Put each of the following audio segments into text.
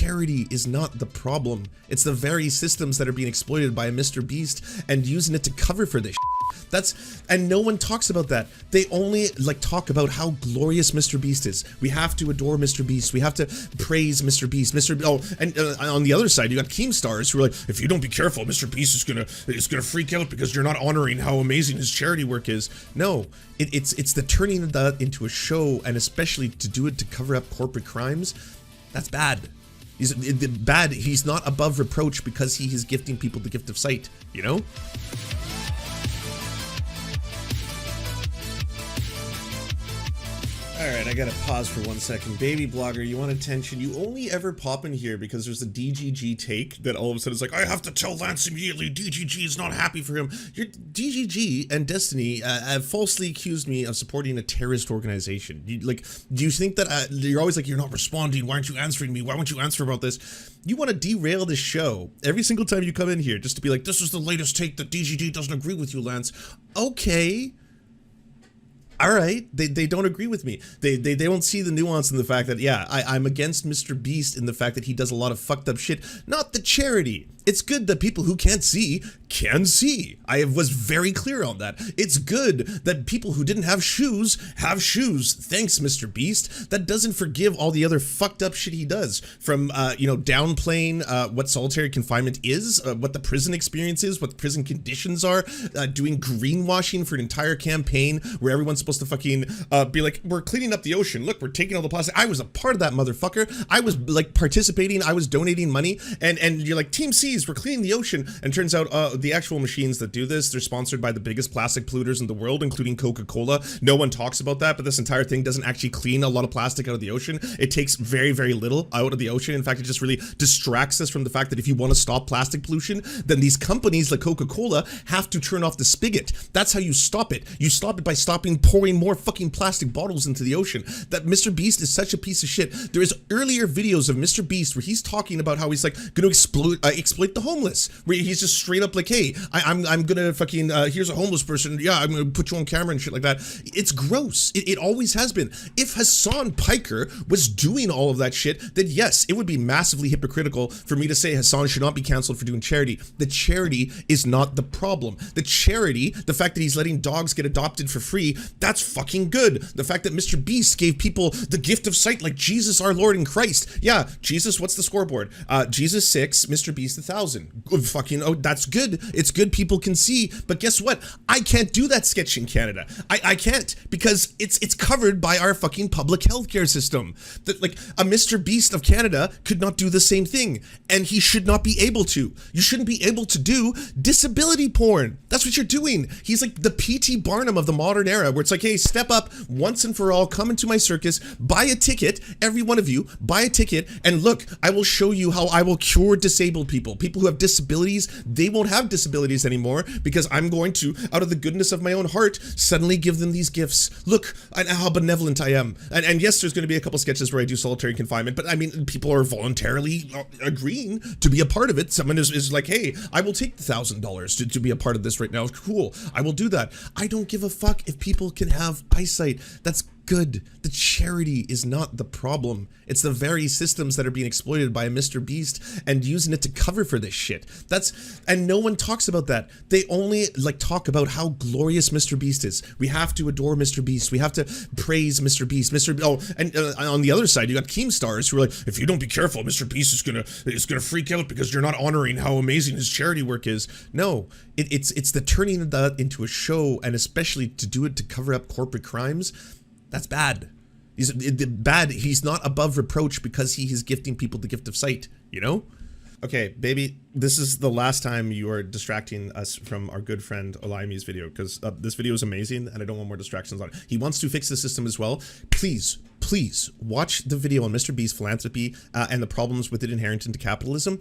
charity is not the problem. It's the very systems that are being exploited by Mr. Beast and using it to cover for this shit. And no one talks about that. They only like talk about how glorious Mr. Beast is. We have to adore Mr. Beast. We have to praise Mr. Beast. On the other side, you got Keemstars who are like, if you don't be careful, Mr. Beast is gonna freak out because you're not honoring how amazing his charity work is. No, it's the turning that into a show, and especially to do it to cover up corporate crimes. That's bad. He's bad. He's not above reproach because he is gifting people the gift of sight, you know? Alright, I gotta pause for 1 second. Baby blogger, you want attention? You only ever pop in here because there's a DGG take that all of a sudden is like, I have to tell Lance immediately, DGG is not happy for him. Your DGG and Destiny have falsely accused me of supporting a terrorist organization. Do you think that you're always like, you're not responding, why aren't you answering me, why won't you answer about this? You want to derail this show every single time you come in here just to be like, this is the latest take that DGG doesn't agree with you, Lance. Okay. All right, they don't agree with me. They don't see the nuance in the fact that, yeah, I'm against Mr. Beast in the fact that he does a lot of fucked up shit. Not the charity. It's good that people who can't see can see. I was very clear on that. It's good that people who didn't have shoes have shoes. Thanks, Mr. Beast. That doesn't forgive all the other fucked up shit he does. From, downplaying what solitary confinement is, what the prison experience is, what the prison conditions are, doing greenwashing for an entire campaign where everyone's supposed to fucking be like, we're cleaning up the ocean. Look, we're taking all the plastic. I was a part of that, motherfucker. I was like participating. I was donating money. And you're like, Team C's, we're cleaning the ocean. And turns out the actual machines that do this, they're sponsored by the biggest plastic polluters in the world, including Coca-Cola. No one talks about that, but this entire thing doesn't actually clean a lot of plastic out of the ocean. It takes very, very little out of the ocean. In fact, it just really distracts us from the fact that if you want to stop plastic pollution, then these companies like Coca-Cola have to turn off the spigot. That's how you stop it. You stop it by stopping pouring more fucking plastic bottles into the ocean. That Mr. Beast is such a piece of shit. There is earlier videos of Mr. Beast where he's talking about how he's like going to exploit the homeless, where he's just straight up like, hey, I'm gonna fucking here's a homeless person, yeah, I'm gonna put you on camera and shit like that. It's gross. It always has been. If Hassan Piker was doing all of that shit, then yes, it would be massively hypocritical for me to say Hassan should not be canceled for doing charity. The charity is not the problem. The charity, the fact that he's letting dogs get adopted for free, that's fucking good. The fact that Mr. Beast gave people the gift of sight like Jesus our Lord and Christ. Yeah, Jesus, what's the scoreboard? Jesus 6, Mr. Beast 1,000. Fucking, oh, that's good. It's good people can see, but guess what? I can't do that sketch in Canada. I can't, because it's covered by our fucking public healthcare system. That, like, a Mr. Beast of Canada could not do the same thing, and he should not be able to. You shouldn't be able to do disability porn. That's what you're doing. He's like the P.T. Barnum of the modern era, where it's like, hey, step up once and for all, come into my circus, buy a ticket, every one of you, buy a ticket, and look, I will show you how I will cure disabled people. People who have disabilities, they won't have disabilities anymore because I'm going to, out of the goodness of my own heart, suddenly give them these gifts. Look at how benevolent I am. And yes, there's going to be a couple sketches where I do solitary confinement, but I mean, people are voluntarily agreeing to be a part of it. Someone is like, hey, I will take the $1,000 to be a part of this right now. Cool. I will do that. I don't give a fuck if people can have eyesight. That's good. The charity is not the problem. It's the very systems that are being exploited by Mr. Beast and using it to cover for this shit. And no one talks about that. They only like talk about how glorious Mr. Beast is. We have to adore Mr. Beast. We have to praise Mr. Beast. On the other side, you got Keemstars who are like, if you don't be careful, Mr. Beast is gonna freak out because you're not honoring how amazing his charity work is. No, it's the turning that into a show, and especially to do it to cover up corporate crimes. That's bad. He's not above reproach because he is gifting people the gift of sight, you know? Okay, baby, this is the last time you are distracting us from our good friend Olaimi's video, because this video is amazing and I don't want more distractions on it. He wants to fix the system as well. Please watch the video on Mr. Beast's philanthropy and the problems with it inherent into capitalism.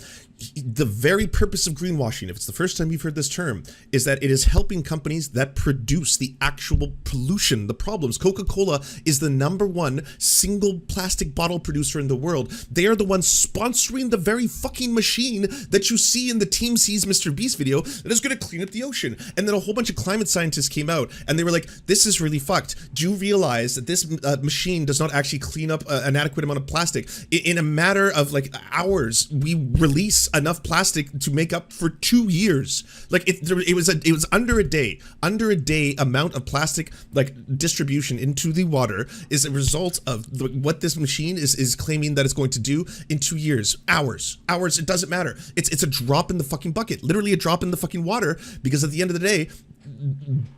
The very purpose of greenwashing, if it's the first time you've heard this term, is that it is helping companies that produce the actual pollution, the problems. Coca-Cola is the #1 single plastic bottle producer in the world. They are the ones sponsoring the very fucking machine that you see in the Team C's Mr. Beast video that is going to clean up the ocean. And then a whole bunch of climate scientists came out and they were like, this is really fucked. Do you realize that this machine does not actually clean up an adequate amount of plastic. In a matter of like hours, we release enough plastic to make up for 2 years. Like it was under a day amount of plastic like distribution into the water is a result of what this machine is claiming that it's going to do in 2 years. Hours, it doesn't matter. It's a drop in the fucking bucket, literally a drop in the fucking water, because at the end of the day,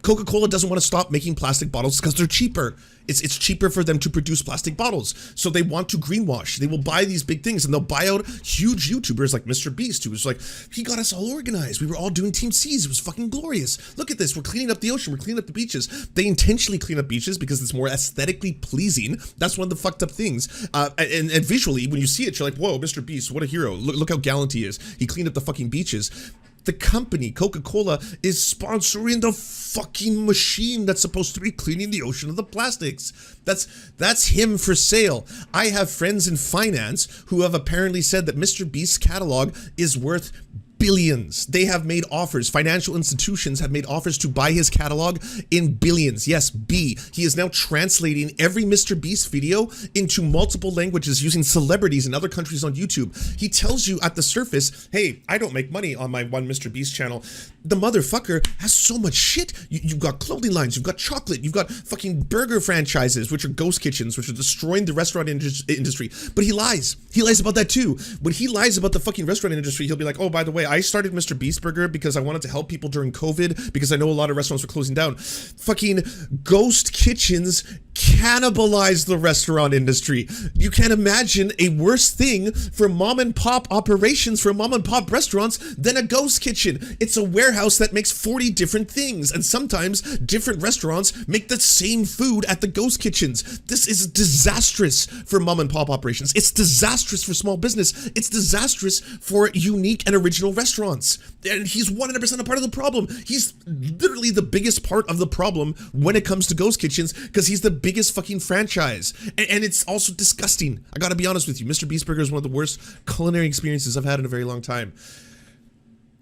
Coca-Cola doesn't want to stop making plastic bottles because they're cheaper. It's cheaper for them to produce plastic bottles. So they want to greenwash. They will buy these big things and they'll buy out huge YouTubers like Mr. Beast, who was like, he got us all organized. We were all doing Team C's. It was fucking glorious. Look at this. We're cleaning up the ocean. We're cleaning up the beaches. They intentionally clean up beaches because it's more aesthetically pleasing. That's one of the fucked up things. And visually, when you see it, you're like, whoa, Mr. Beast, what a hero. Look how gallant he is. He cleaned up the fucking beaches. The company, Coca-Cola, is sponsoring the fucking machine that's supposed to be cleaning the ocean of the plastics. That's him for sale. I have friends in finance who have apparently said that Mr. Beast's catalog is worth billions. They have made offers. Financial institutions have made offers to buy his catalog in billions. Yes, B. He is now translating every Mr. Beast video into multiple languages using celebrities in other countries on YouTube. He tells you at the surface, hey, I don't make money on my one Mr. Beast channel. The motherfucker has so much shit. You've got clothing lines, you've got chocolate, you've got fucking burger franchises, which are ghost kitchens, which are destroying the restaurant industry. But he lies. He lies about that too. When he lies about the fucking restaurant industry, he'll be like, oh, by the way, I started Mr. Beast Burger because I wanted to help people during COVID because I know a lot of restaurants were closing down. Fucking ghost kitchens cannibalize the restaurant industry. You can't imagine a worse thing for mom and pop operations, for mom and pop restaurants, than a ghost kitchen. It's a warehouse that makes 40 different things, and sometimes different restaurants make the same food at the ghost kitchens. This is disastrous for mom and pop operations. It's disastrous for small business. It's disastrous for unique and original restaurants. And he's 100% a part of the problem. He's literally the biggest part of the problem when it comes to ghost kitchens, because he's the biggest fucking franchise. And it's also disgusting. I gotta be honest with you. Mr. Beast Burger is one of the worst culinary experiences I've had in a very long time.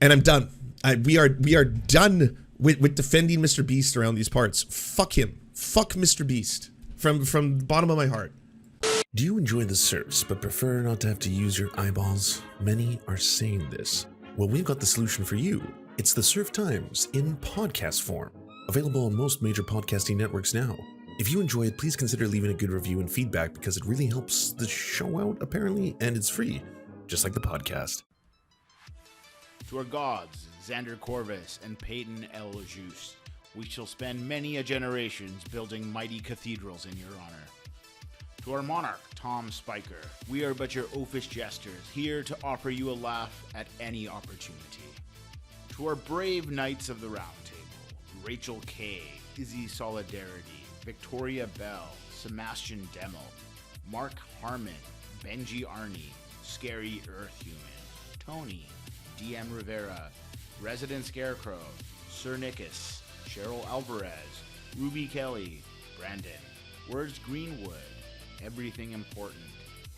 And I'm done. We are done with defending Mr. Beast around these parts. Fuck him. Fuck Mr. Beast. From the bottom of my heart. Do you enjoy the Serfs but prefer not to have to use your eyeballs? Many are saying this. Well, we've got the solution for you. It's the Serf Times in podcast form. Available on most major podcasting networks now. If you enjoy it, please consider leaving a good review and feedback because it really helps the show out, apparently, and it's free, just like the podcast. To our gods, Xander Corvus and Peyton L. Juste, we shall spend many a generations building mighty cathedrals in your honor. To our monarch, Tom Spiker, we are but your oafish jesters, here to offer you a laugh at any opportunity. To our brave knights of the Round Table, Rachel K., Izzy Solidarity, Victoria Bell, Sebastian Demo, Mark Harmon, Benji Arney, Scary Earth Human, Tony, DM Rivera, Resident Scarecrow, Sir Nickus, Cheryl Alvarez, Ruby Kelly, Brandon, Words Greenwood, Everything Important,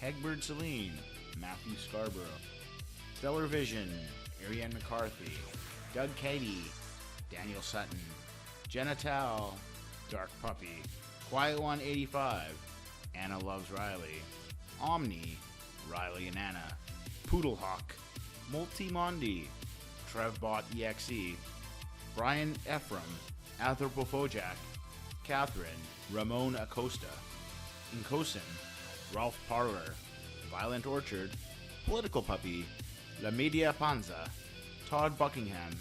Hegbert Celine, Matthew Scarborough, Stellar Vision, Ariane McCarthy, Doug Cady, Daniel Sutton, Jenna Tal, Dark Puppy, Quiet One 85, Anna Loves Riley, Omni, Riley and Anna, Poodlehawk, Multimondi, Trevbot EXE, Brian Ephraim, Anthropophojack, Catherine, Ramon Acosta, Incosin, Ralph Parler, Violent Orchard, Political Puppy, La Media Panza, Todd Buckingham,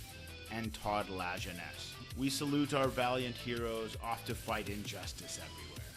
and Todd La Jeunesse. We salute our valiant heroes off to fight injustice everywhere.